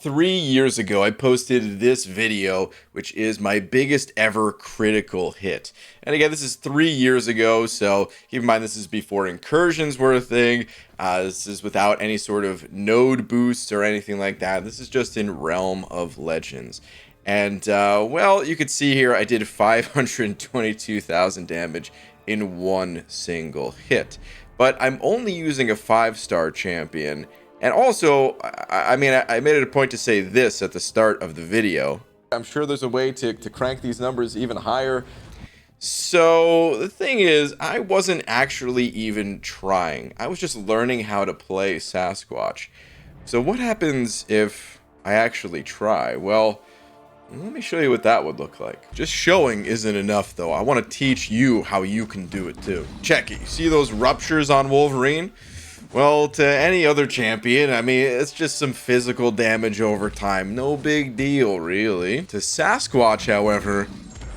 3 years ago, I posted this video, which is my biggest ever critical hit. And again, this is 3 years ago, so keep in mind this is before incursions were a thing. This is without any sort of node boosts or anything like that. This is just in Realm of Legends. And, well, you can see here I did 522,000 damage in one single hit. But I'm only using a 5-star champion. And also, I made it a point to say this at the start of the video. I'm sure there's a way to crank these numbers even higher. So the thing is, I wasn't actually even trying. I was just learning how to play Sasquatch. So what happens if I actually try? Well, let me show you what that would look like. Just showing isn't enough though. I want to teach you how you can do it too. Check it. You see those ruptures on Wolverine? Well, to any other champion, I mean, it's just some physical damage over time. No big deal, really. To Sasquatch, however,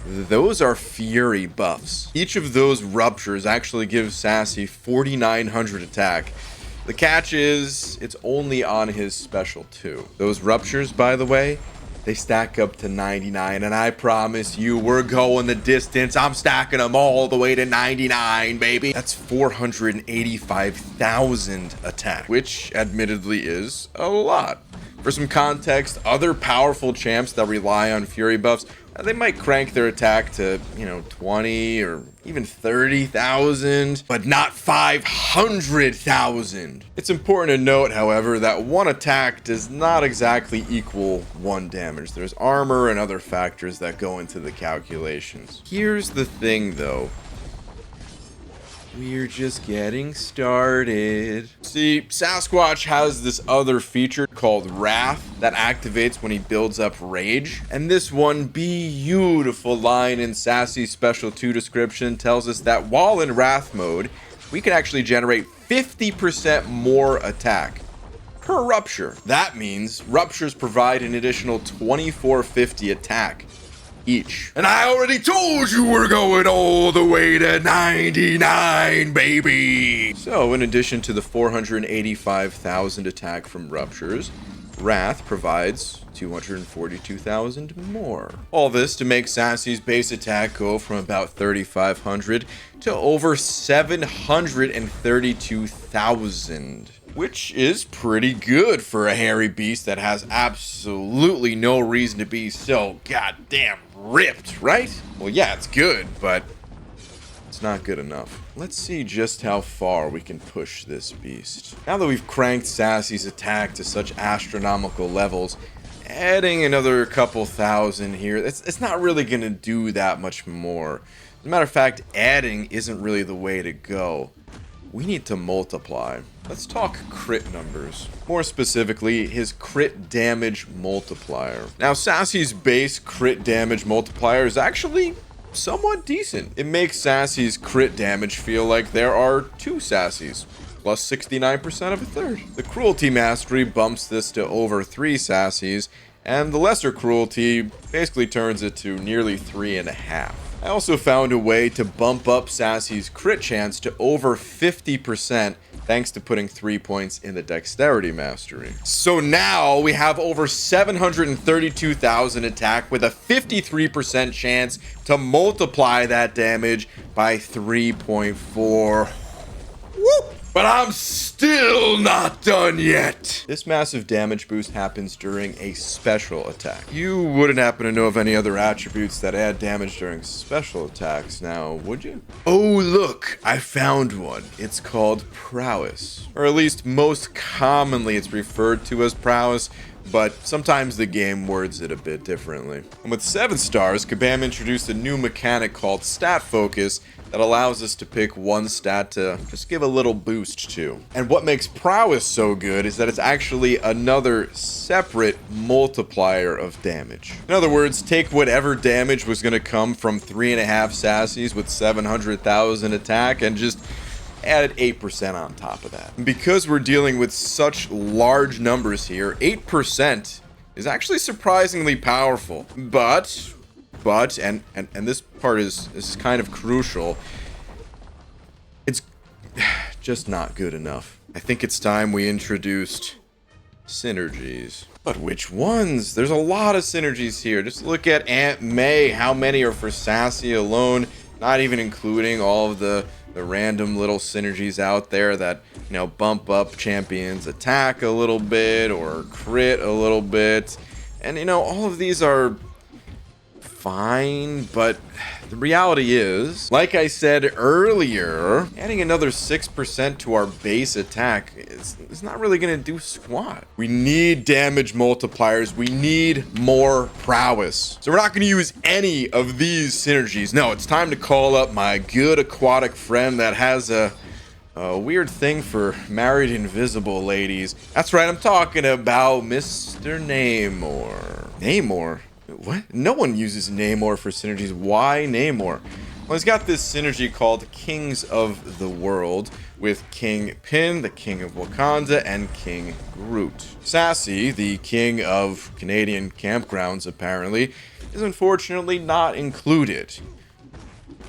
those are fury buffs. Each of those ruptures actually gives Sassy 4,900 attack. The catch is, it's only on his special too. Those ruptures, by the way, they stack up to 99, and I promise you, we're going the distance. I'm stacking them all the way to 99, baby. That's 485,000 attack, which admittedly is a lot. For some context, other powerful champs that rely on fury buffs, they might crank their attack to, 20 or even 30,000, but not 500,000. It's important to note, however, that one attack does not exactly equal one damage. There's armor and other factors that go into the calculations. Here's the thing, though. We're just getting started. See, Sasquatch has this other feature called Wrath that activates when he builds up rage. And this one beautiful line in Sassy's Special 2 description tells us that while in Wrath mode, we can actually generate 50% more attack per rupture. That means ruptures provide an additional 2450 attack each. And I already told you we're going all the way to 99, baby! So, in addition to the 485,000 attack from ruptures, Wrath provides 242,000 more. All this to make Sassy's base attack go from about 3,500 to over 732,000. Which is pretty good for a hairy beast that has absolutely no reason to be so goddamn ripped, right? Well, yeah, it's good, but it's not good enough. Let's see just how far we can push this beast. Now that we've cranked Sassy's attack to such astronomical levels, adding another couple thousand here, it's not really going to do that much more. As a matter of fact, adding isn't really the way to go. We need to multiply. Let's talk crit numbers. More specifically, his crit damage multiplier. Now, Sassy's base crit damage multiplier is actually somewhat decent. It makes Sassy's crit damage feel like there are two Sassys, plus 69% of a third. The cruelty mastery bumps this to over 3 Sassys, and the lesser cruelty basically turns it to nearly 3.5. I also found a way to bump up Sassy's crit chance to over 50% thanks to putting 3 points in the dexterity mastery. So now we have over 732,000 attack with a 53% chance to multiply that damage by 3.4. Woo! But I'm still not done yet. This massive damage boost happens during a special attack. You wouldn't happen to know of any other attributes that add damage during special attacks now, would you? Oh, look, I found one. It's called Prowess. Or at least most commonly it's referred to as Prowess, but sometimes the game words it a bit differently. And with 7 stars, Kabam introduced a new mechanic called Stat Focus that allows us to pick one stat to just give a little boost to. And what makes Prowess so good is that it's actually another separate multiplier of damage. In other words, take whatever damage was going to come from 3.5 Sassies with 700,000 attack and just added 8% on top of that. And because we're dealing with such large numbers here, 8% is actually surprisingly powerful. But and this part is kind of crucial, it's just not good enough. I think it's time we introduced Synergies. But which ones? There's a lot of synergies here. Just look at Aunt May. How many are for Sassy alone? Not even including all of the random little synergies out there that, you know, bump up champions attack a little bit or crit a little bit. And, you know, all of these are fine, but the reality is, like I said earlier, adding another 6% to our base attack is not really going to do squat. We need damage multipliers. We need more prowess. So we're not going to use any of these synergies. No, it's time to call up my good aquatic friend that has a weird thing for married invisible ladies. That's right, I'm talking about Mr. Namor. Namor? What? No one uses Namor for synergies. Why Namor? Well, he's got this synergy called Kings of the World with King Pin, the King of Wakanda, and King Groot. Sassy, the King of Canadian campgrounds, apparently, is unfortunately not included.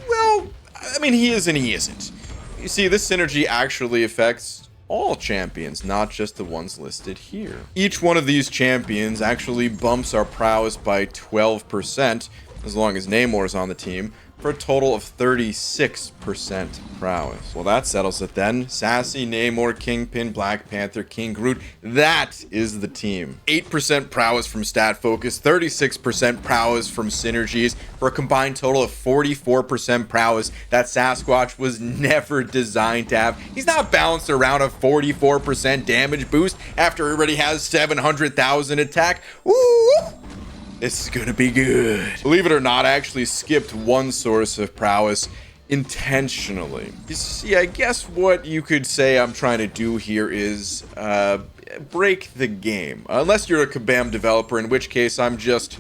Well, I mean, he is and he isn't. You see, this synergy actually affects all champions, not just the ones listed here. Each one of these champions actually bumps our prowess by 12%, as long as Namor is on the team, for a total of 36% prowess. Well, that settles it then. Sassy, Namor, Kingpin, Black Panther, King Groot. That is the team. 8% prowess from Stat Focus, 36% prowess from Synergies, for a combined total of 44% prowess that Sasquatch was never designed to have. He's not balanced around a 44% damage boost after he already has 700,000 attack. Woo! This is gonna be good. Believe it or not, I actually skipped one source of prowess intentionally. You see, I guess what you could say I'm trying to do here is break the game. Unless you're a Kabam developer, in which case I'm just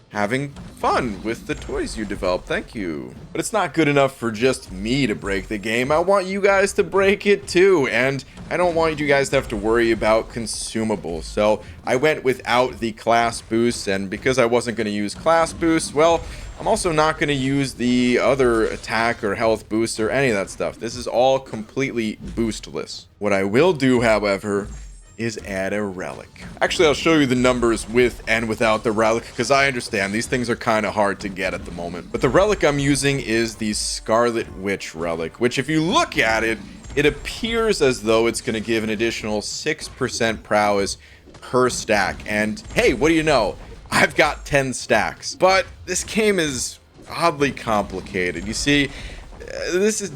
having fun with the toys you develop. Thank you. But it's not good enough for just me to break the game. I want you guys to break it too. And I don't want you guys to have to worry about consumables. So I went without the class boosts. And because I wasn't going to use class boosts, well, I'm also not going to use the other attack or health boosts or any of that stuff. This is all completely boostless. What I will do, however, is add a relic. Actually, I'll show you the numbers with and without the relic, because I understand these things are kind of hard to get at the moment. But the relic I'm using is the Scarlet Witch relic, which if you look at it, it appears as though it's going to give an additional 6% prowess per stack. And hey, what do you know? I've got 10 stacks. But this game is oddly complicated. You see,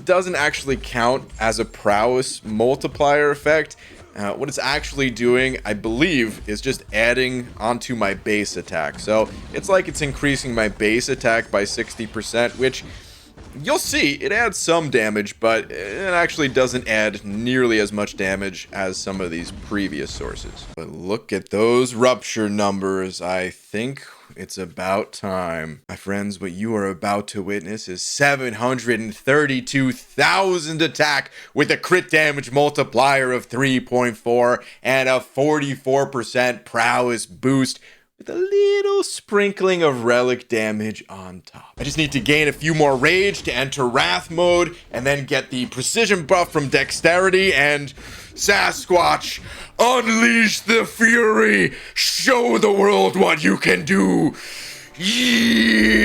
doesn't actually count as a prowess multiplier effect. What it's actually doing, I believe, is just adding onto my base attack. So it's like it's increasing my base attack by 60%, which you'll see, it adds some damage, but it actually doesn't add nearly as much damage as some of these previous sources. But look at those rupture numbers. I think it's about time. My friends, what you are about to witness is 732,000 attack with a crit damage multiplier of 3.4 and a 44% prowess boost with a little sprinkling of relic damage on top. I just need to gain a few more rage to enter wrath mode and then get the precision buff from dexterity, and Sasquatch, unleash the fury! Show the world what you can do! Yeah!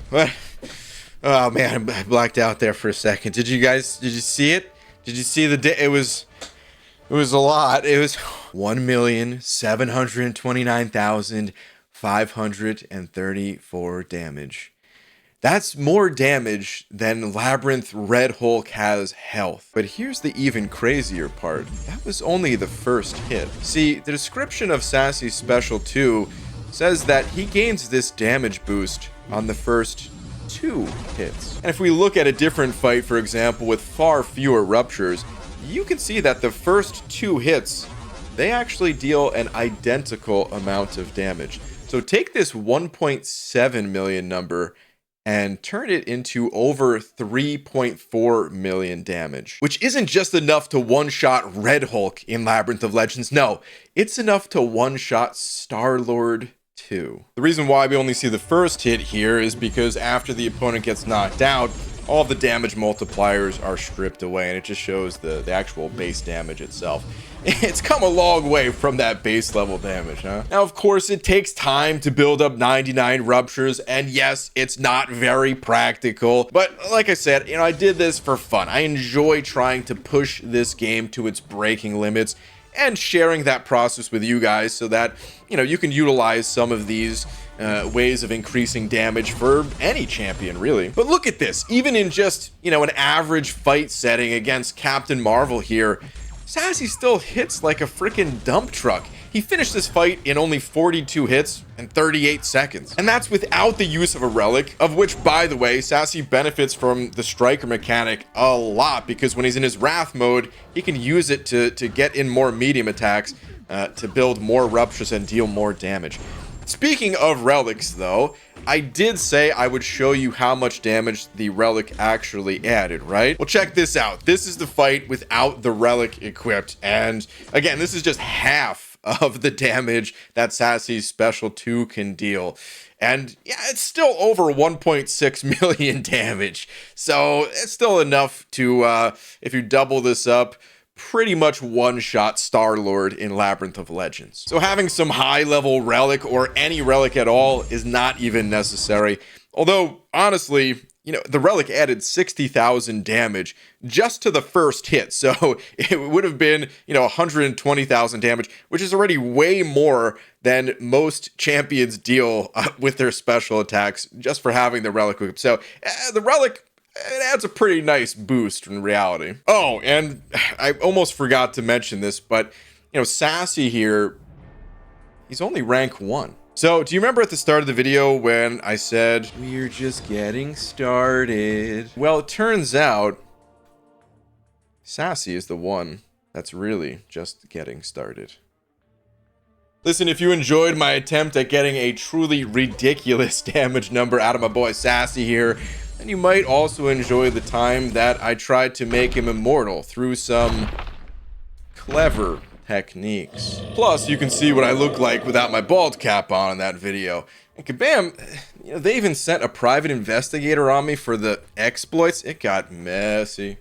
What? Oh man, I blacked out there for a second. Did you see it? Did you see it was a lot. It was 1,729,534 damage. That's more damage than Labyrinth Red Hulk has health. But here's the even crazier part. That was only the first hit. See, the description of Sassy's Special 2 says that he gains this damage boost on the first 2 hits. And if we look at a different fight, for example, with far fewer ruptures, you can see that the first 2 hits, they actually deal an identical amount of damage. So take this 1.7 million number and turn it into over 3.4 million damage, which isn't just enough to one-shot Red Hulk in Labyrinth of Legends. No, it's enough to one-shot Star-Lord too. The reason why we only see the first hit here is because after the opponent gets knocked out, all of the damage multipliers are stripped away, and it just shows the actual base damage itself. It's come a long way from that base level damage, huh? Now, of course, it takes time to build up 99 ruptures, and yes, it's not very practical, but like I said, you know, I did this for fun. I enjoy trying to push this game to its breaking limits and sharing that process with you guys so that, you know, you can utilize some of these ways of increasing damage for any champion, really. But look at this. Even in just, you know, an average fight setting against Captain Marvel here, Sassy still hits like a freaking dump truck. He finished this fight in only 42 hits and 38 seconds. And that's without the use of a relic, of which, by the way, Sassy benefits from the striker mechanic a lot, because when he's in his wrath mode, he can use it to get in more medium attacks, to build more ruptures and deal more damage. Speaking of relics, though, I did say I would show you how much damage the relic actually added, right? Well, check this out. This is the fight without the relic equipped. And again, this is just half of the damage that Sassy's Special 2 can deal. And yeah, it's still over 1.6 million damage. So it's still enough to, if you double this up, pretty much one-shot Star-Lord in Labyrinth of Legends. So having some high-level relic or any relic at all is not even necessary. Although, honestly, you know, the relic added 60,000 damage just to the first hit. So it would have been, you know, 120,000 damage, which is already way more than most champions deal with their special attacks just for having the relic equipped. So the relic, it adds a pretty nice boost in reality. Oh, and I almost forgot to mention this, but, you know, Sassy here, he's only rank 1. So, do you remember at the start of the video when I said, we're just getting started? Well, it turns out Sassy is the one that's really just getting started. Listen, if you enjoyed my attempt at getting a truly ridiculous damage number out of my boy Sassy here, and you might also enjoy the time that I tried to make him immortal through some clever techniques. Plus, you can see what I look like without my bald cap on in that video. And kabam, you know, they even sent a private investigator on me for the exploits. It got messy.